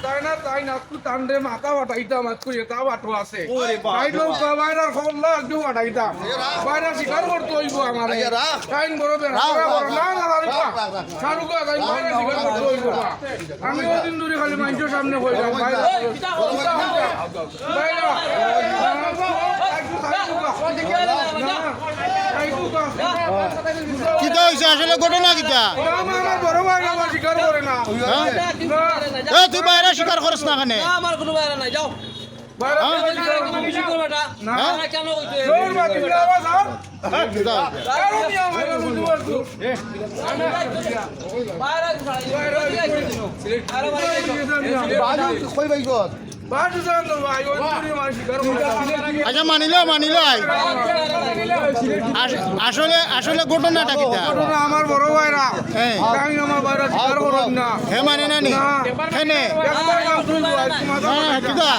তাই না তুই টান্ডে মাথা বাটাইতাম আজকে এটা বাটো আছে তাইলেও বাইরের খবর না আজকে বাটাইতাম বাইরে শিকার করতে হইব আমার টাইম বড় না শাহরুখ খান বাইরে শিকার করতে হইব আমি ওদিন ধরে খালি মানুষের সামনে হইলাম বাইরে কিতা হয়েছে আসলে ঘটনা কিতা আমার বড় ভাই আমার শিকার করে না তুই বাইরে স্বীকার করিস না কেন আমার কোনো বাইরে নাই যাও কেন আচ্ছা মানিল আসলে আসলে ঘটনাটা কিতা আমার বড় ভাইরা হ্যাঁ আমার ভাইরা শিকার করেন না হে মানে না নি হেনে কিতা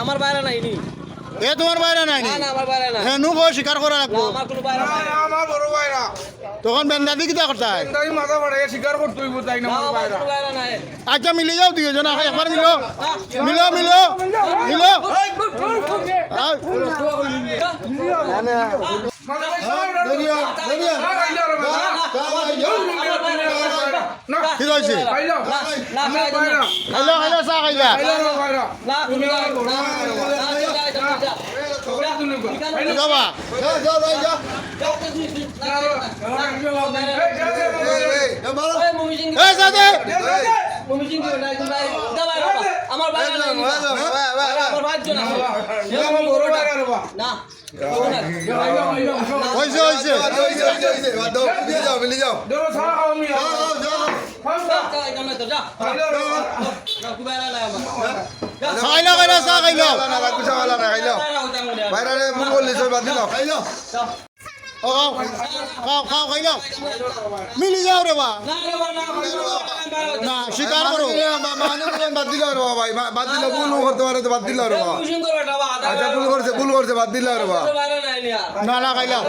আমার বাইরে নাই নি এ তোমার বাইরে নাই নি না আমার বাইরে নাই হে নু গো স্বীকার করা লাগবো আমার কোনো বাইরে নাই আমার বড় ভাইরা তখন বেন্দাদি কিতা করতাই তাই মাথা বাড়াই শিকার করতে হইব তাই না আমার আমার ভাইরা কোনো বাইরে নাই আচ্ছা মিলে যাও দুইজন একবার মিলো ঠিক আছে খাইলো চা খাইলা যাবা আমার বাইরে নাই আমার ভাগ্য না না হয়েছে খাইলো চা খাইলো খাও খাইলো মিলি যাও রে বা না স্বীকার করো বাদ দিল রে ভাই বাদ দিল ভুল করতে পারে তো বাদ দিল রে বা আচ্ছা ভুল করছে বাদ দিল রে বা না খাইলো